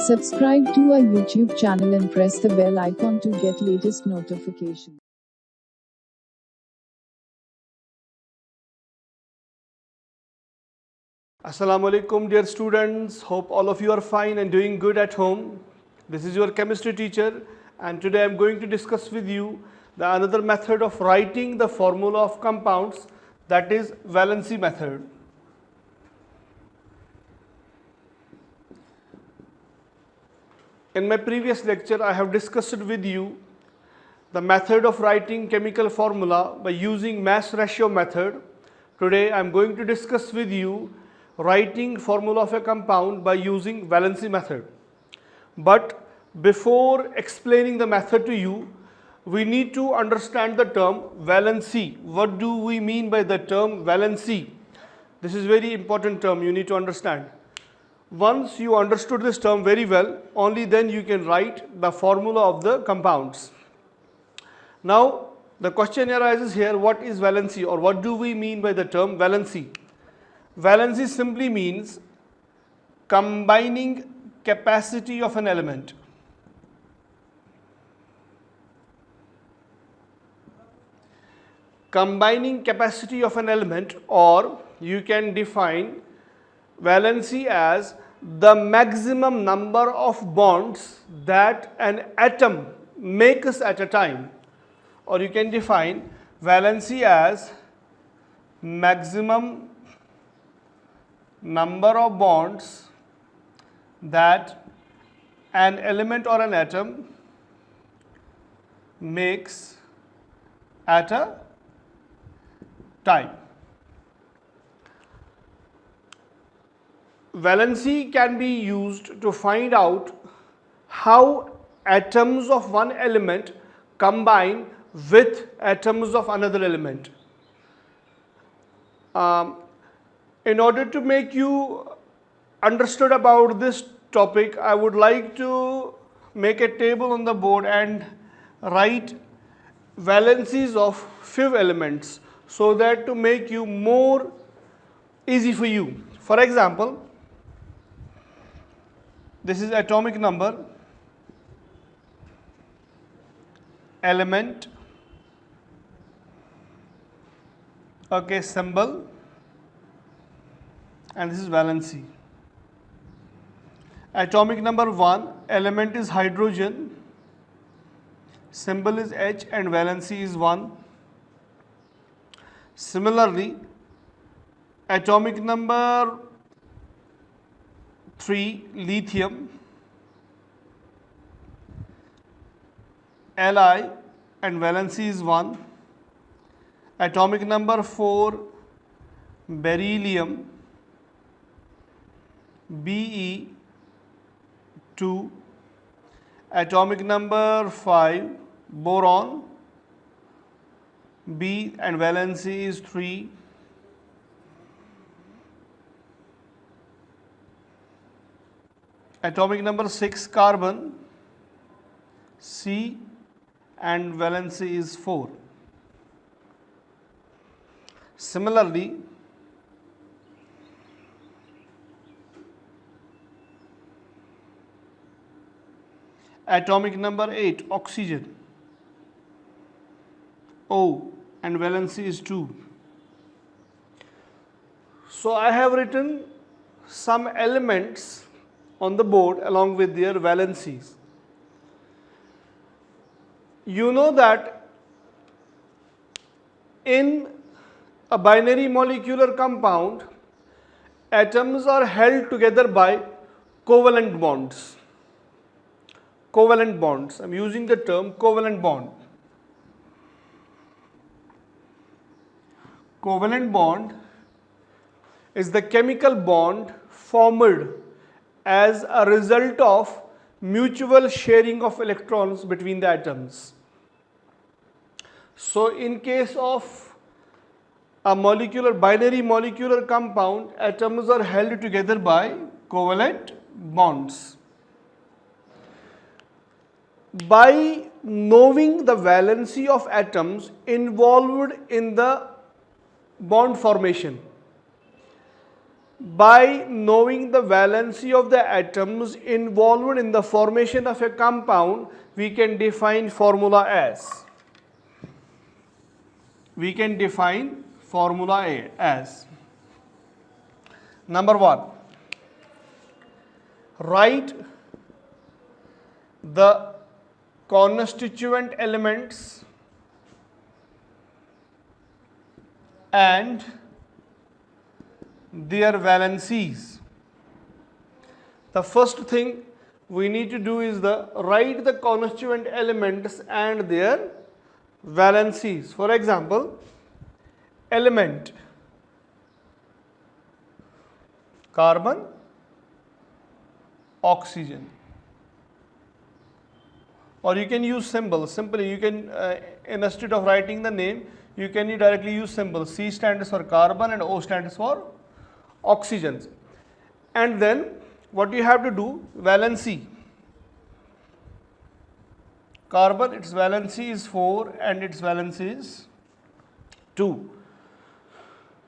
Subscribe to our YouTube channel and press the bell icon to get latest notifications. Assalamu alaikum dear students, hope all of you are fine and doing good at home. This is your chemistry teacher and today I am going to discuss with you another method of writing the formula of compounds, that is valency method. In my previous lecture I have discussed with you the method of writing chemical formula by using mass ratio method. Today I am going to discuss with you writing formula of a compound by using valency method. But before explaining the method to you, we need to understand the term valency. What do we mean by the term valency? This is very important term you need to understand. Once you understood this term very well, only then you can write the formula of the compounds. Now the question arises here, what is valency or what do we mean by the term valency? Valency simply means combining capacity of an element. Combining capacity of an element, or you can define valency as the maximum number of bonds that an atom makes at a time, or you can define valency as maximum number of bonds that an element or an atom makes at a time. Valency can be used to find out how atoms of one element combine with atoms of another element. In order to make you understood about this topic, I would like to make a table on the board and write valencies of few elements so that to make you more easy for you. For example, this is atomic number, element, okay, symbol, and this is valency. Atomic number 1, element is hydrogen, symbol is H and valency is 1. Similarly, atomic number 3, lithium, Li and valency is 1. Atomic number 4, beryllium, Be 2. Atomic number 5, boron, B and valency is 3. Atomic number 6, carbon, C and valency is 4. Similarly, atomic number 8, oxygen, O and valency is 2. So I have written some elements on the board along with their valencies. You know that in a binary molecular compound, atoms are held together by covalent bonds. Covalent bonds, I am using the term covalent bond. Covalent bond is the chemical bond formed as a result of mutual sharing of electrons between the atoms. So in case of a binary molecular compound, atoms are held together by covalent bonds. By knowing the valency of atoms involved in the bond formation, by knowing the valency of the atoms involved in the formation of a compound, we can define formula as. We can define formula A as. Number 1, write the constituent elements and their valencies. The first thing we need to do is write the constituent elements and their valencies. For example, element carbon, oxygen, or you can use symbols. Simply you can instead of writing the name, you can directly use symbols. C stands for carbon and O stands for oxygen. And then what you have to do, valency. Carbon, its valency is 4 and its valency is 2.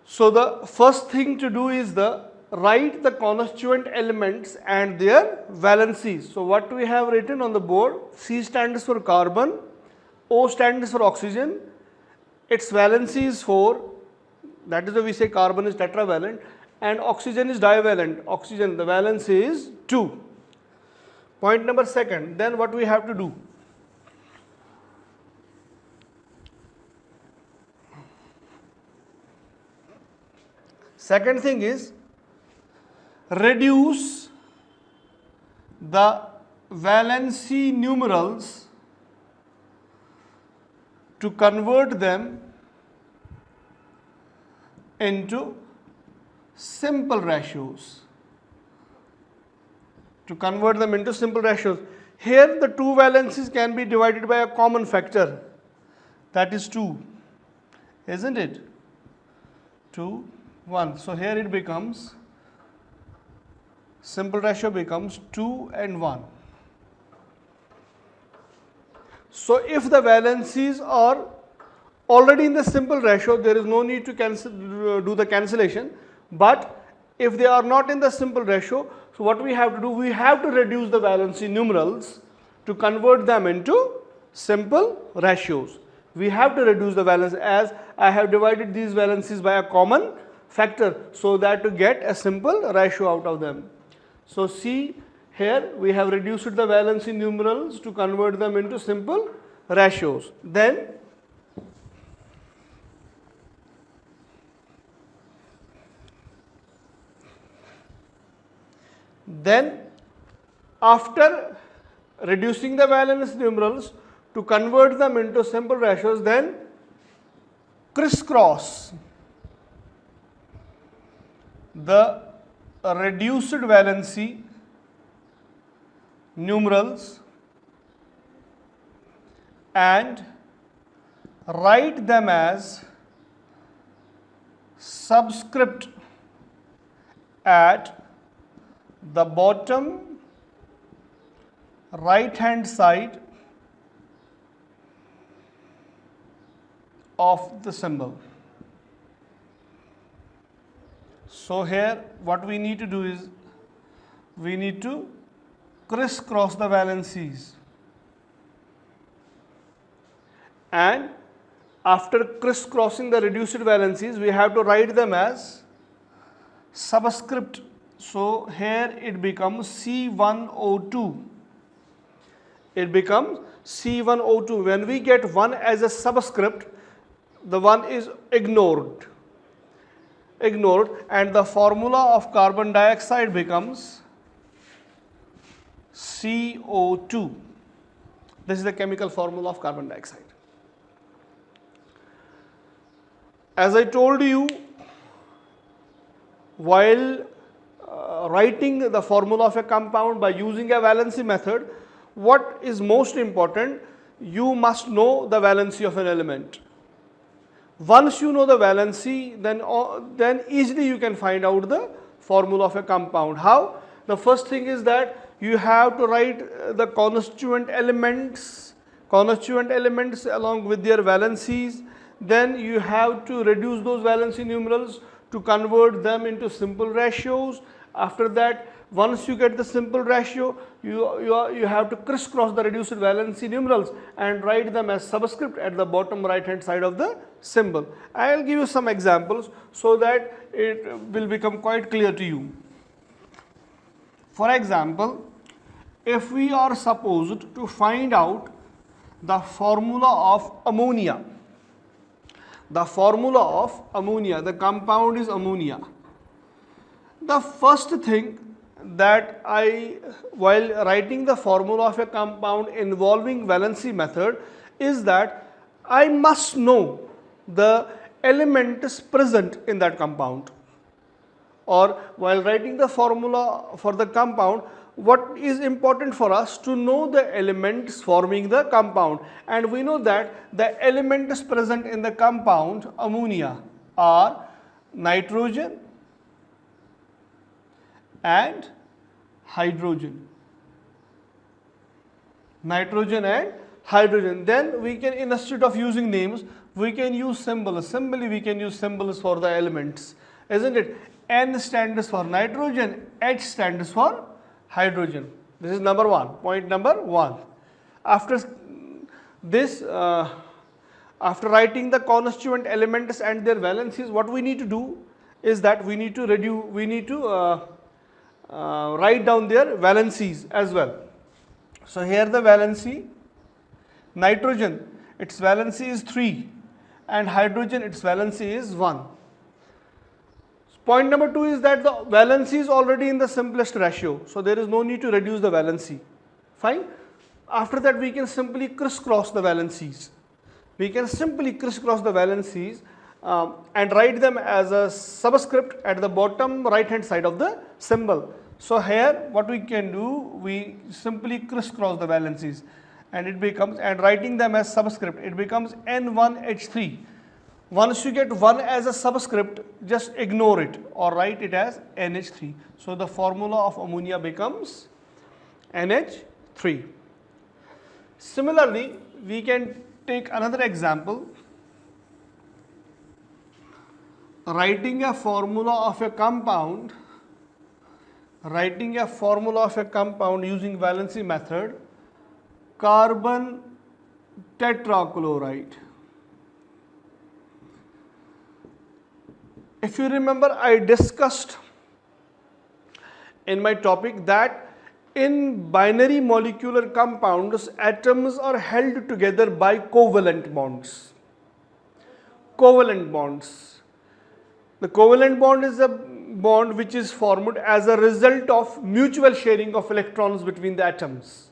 So the first thing to do is write the constituent elements and their valencies. So what we have written on the board, C stands for carbon, O stands for oxygen, its valency is 4, that is why we say carbon is tetravalent, and oxygen is divalent. Oxygen, the valency is 2. Point number 2, then what we have to do? Second thing is reduce the valency numerals to convert them into simple ratios. Here the two valencies can be divided by a common factor, that is 2, isn't it? 2, 1. So here it becomes, simple ratio becomes 2 and 1. So if the valencies are already in the simple ratio, there is no need to do the cancellation. But if they are not in the simple ratio, so what we have to do, we have to reduce the valency numerals to convert them into simple ratios. We have to reduce the valence, as I have divided these valencies by a common factor, so that to get a simple ratio out of them. So see, here we have reduced the valency numerals to convert them into simple ratios. Then after reducing the valence numerals to convert them into simple ratios, then crisscross the reduced valency numerals and write them as subscript at the bottom right hand side of the symbol. So here what we need to do is, we need to crisscross the valencies, and after crisscrossing the reduced valencies, we have to write them as subscript. So here it becomes C1O2. It becomes C1O2. When we get 1 as a subscript, the 1 is ignored, and the formula of carbon dioxide becomes CO2. This is the chemical formula of carbon dioxide. As I told you, while writing the formula of a compound by using a valency method, what is most important, you must know the valency of an element. Once you know the valency, then easily you can find out the formula of a compound. How? The first thing is that you have to write the constituent elements along with their valencies. Then you have to reduce those valency numerals to convert them into simple ratios. After that, once you get the simple ratio, you have to crisscross the reduced valency numerals and write them as subscript at the bottom right hand side of the symbol. I will give you some examples so that it will become quite clear to you. For example, if we are supposed to find out the formula of ammonia, the compound is ammonia. The first thing that while writing the formula of a compound involving valency method is that I must know the elements present in that compound. Or while writing the formula for the compound, what is important for us to know the elements forming the compound, and we know that the elements present in the compound ammonia are nitrogen and hydrogen. Then we can, instead of using names, we can use symbols. Simply we can use symbols for the elements, isn't it? N stands for nitrogen, H stands for hydrogen. This is number one, point number one. After this, after writing the constituent elements and their valencies, what we need to do is that we need to write down their valencies as well. So here the valency, nitrogen, its valency is 3 and hydrogen, its valency is 1. Point number 2 is that the valency is already in the simplest ratio, so there is no need to reduce the valency. Fine. After that, we can simply crisscross the valencies. And write them as a subscript at the bottom right hand side of the symbol. So here what we can do, we simply crisscross the valencies and it becomes, and writing them as subscript, it becomes N1H3. Once you get 1 as a subscript, just ignore it or write it as NH3. So the formula of ammonia becomes NH3. Similarly, we can take another example. Writing a formula of a compound using valency method, carbon tetrachloride. If you remember, I discussed in my topic that in binary molecular compounds, atoms are held together by covalent bonds. The covalent bond is a bond which is formed as a result of mutual sharing of electrons between the atoms.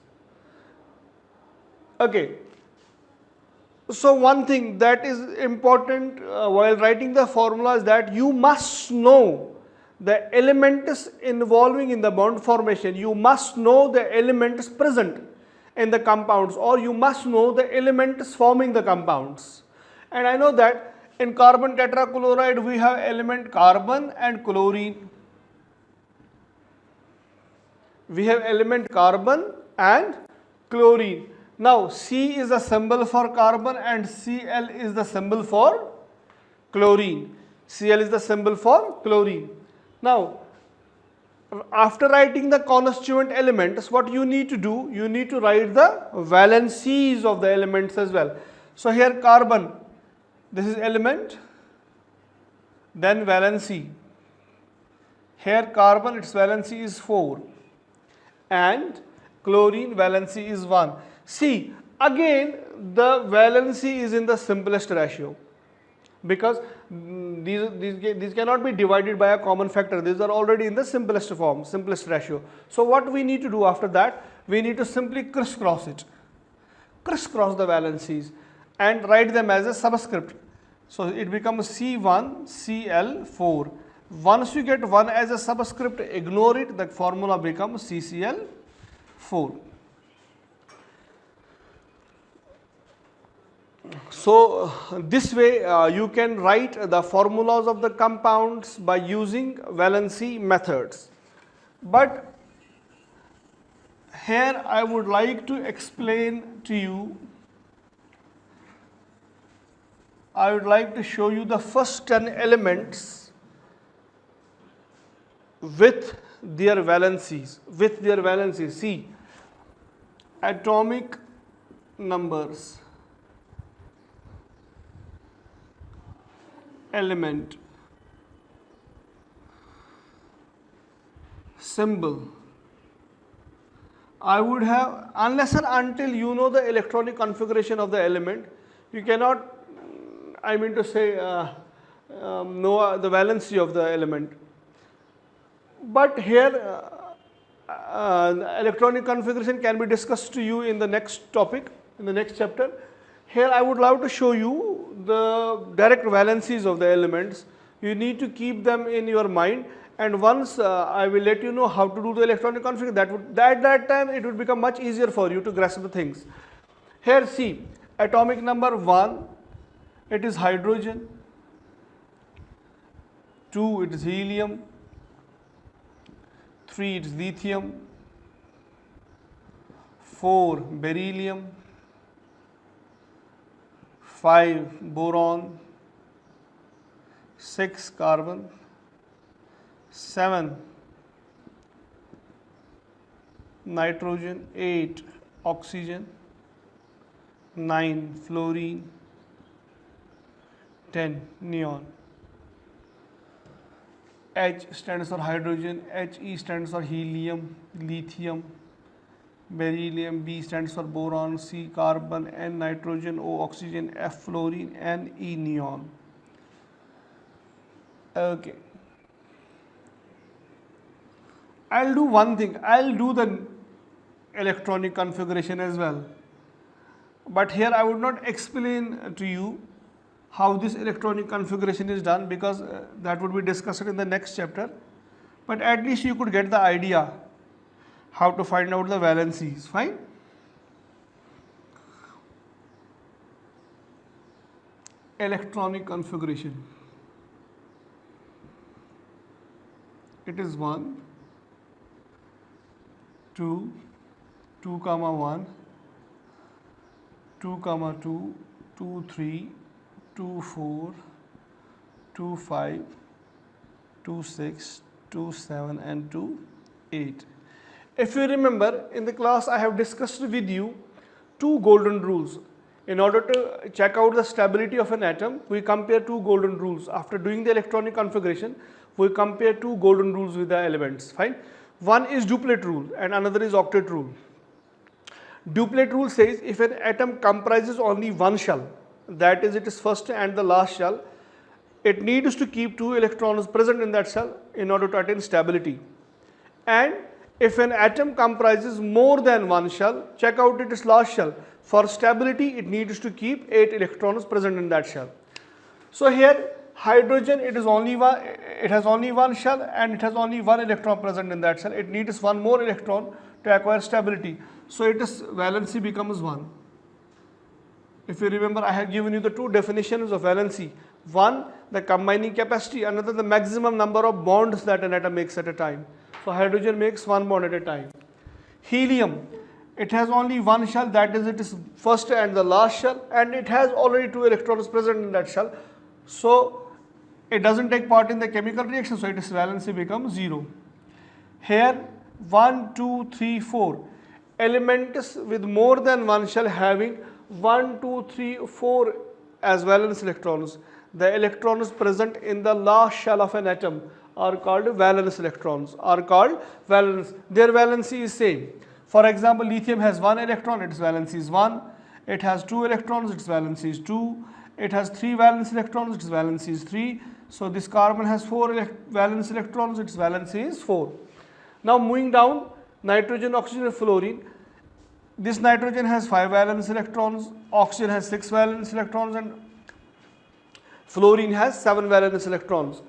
Okay. So one thing that is important while writing the formula is that you must know the elements involving in the bond formation. You must know the elements present in the compounds, or you must know the elements forming the compounds. And I know that in carbon tetrachloride we have element carbon and chlorine. Now C is the symbol for carbon and Cl is the symbol for chlorine. Now, after writing the constituent elements, what you need to do, you need to write the valencies of the elements as well. So here carbon, this is element, then valency. Here carbon, its valency is 4 and chlorine valency is 1. See, again the valency is in the simplest ratio because these cannot be divided by a common factor. These are already in the simplest form, simplest ratio. So what we need to do after that, we need to simply crisscross the valencies and write them as a subscript. So it becomes C1 Cl4. Once you get 1 as a subscript, ignore it, that formula becomes CCl4. So this way you can write the formulas of the compounds by using valency methods. But here I would like to explain to you, I would like to show you the first 10 elements with their valencies. See, atomic numbers, element, symbol. I would have, unless and until you know the electronic configuration of the element, you cannot, I mean to say, know the valency of the element. But here, electronic configuration can be discussed to you in the next topic, in the next chapter. Here I would love to show you the direct valencies of the elements. You need to keep them in your mind, and once I will let you know how to do the electronic configuration, at that time it would become much easier for you to grasp the things. Here see, atomic number 1, it is hydrogen, 2 it is helium, 3 it is lithium, 4 beryllium, 5 boron, 6 carbon, 7 nitrogen, 8 oxygen, 9 fluorine, 10 neon. H stands for hydrogen, He stands for helium, lithium, beryllium, B stands for boron, C carbon, N nitrogen, O oxygen, F fluorine, and E neon. Okay. I'll do one thing, I'll do the electronic configuration as well. But here I would not explain to you how this electronic configuration is done, because that would be discussed in the next chapter. But at least you could get the idea how to find out the valencies. Fine. Electronic configuration. It is 1, 2, 2, 1, 2, 2, 2, 3, 2, 4, 2, 5, 2, 6, 2, 7, and 2, 8. If you remember, in the class I have discussed with you 2 golden rules. In order to check out the stability of an atom, we compare 2 golden rules. After doing the electronic configuration, we compare 2 golden rules with the elements. Fine. One is duplet rule and another is octet rule. Duplet rule says if an atom comprises only one shell, that is its first and the last shell, it needs to keep 2 electrons present in that shell in order to attain stability. And if an atom comprises more than one shell, check out its last shell. For stability, it needs to keep 8 electrons present in that shell. So here, hydrogen, it has only one shell and it has only 1 electron present in that shell. It needs 1 more electron to acquire stability. So its valency becomes 1. If you remember, I have given you the 2 definitions of valency. One, the combining capacity, another the maximum number of bonds that an atom makes at a time. So hydrogen makes 1 bond at a time. Helium, it has only one shell, that is its first and the last shell, and it has already 2 electrons present in that shell. So it doesn't take part in the chemical reaction, so its valency becomes 0. Here 1, 2, 3, 4 elements with more than one shell having 1, 2, 3, 4 as valence electrons. The electrons present in the last shell of an atom are called valence electrons, their valency is same. For example, lithium has 1 electron, its valency is 1. It has 2 electrons, its valency is 2. It has 3 valence electrons, its valency is 3. So this carbon has 4 valence electrons, its valency is 4. Now moving down, nitrogen, oxygen, and fluorine. This nitrogen has 5 valence electrons, oxygen has 6 valence electrons, and fluorine has 7 valence electrons.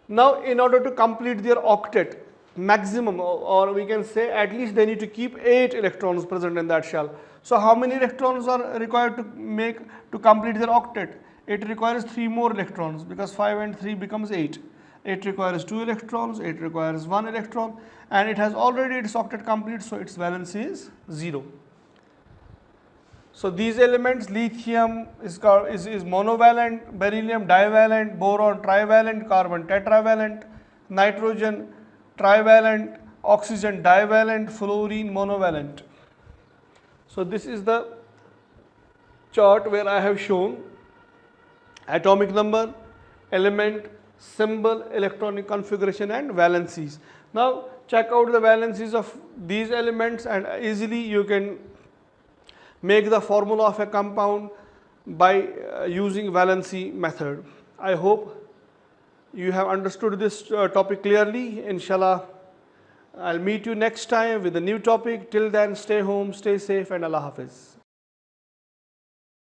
Now in order to complete their octet, maximum, or we can say at least they need to keep 8 electrons present in that shell. So how many electrons are required to complete their octet? It requires 3 more electrons, because 5 and 3 becomes 8. It requires 2 electrons, it requires 1 electron, and it has already its octet complete, so its valency is 0. So these elements, lithium is monovalent, beryllium divalent, boron trivalent, carbon tetravalent, nitrogen trivalent oxygen divalent, fluorine monovalent. So this is the chart where I have shown atomic number, element, symbol, electronic configuration and valencies. Now check out the valencies of these elements and easily you can make the formula of a compound by using valency method. I hope you have understood this topic clearly. Inshallah, I'll meet you next time with a new topic. Till then, stay home, stay safe, and Allah Hafiz.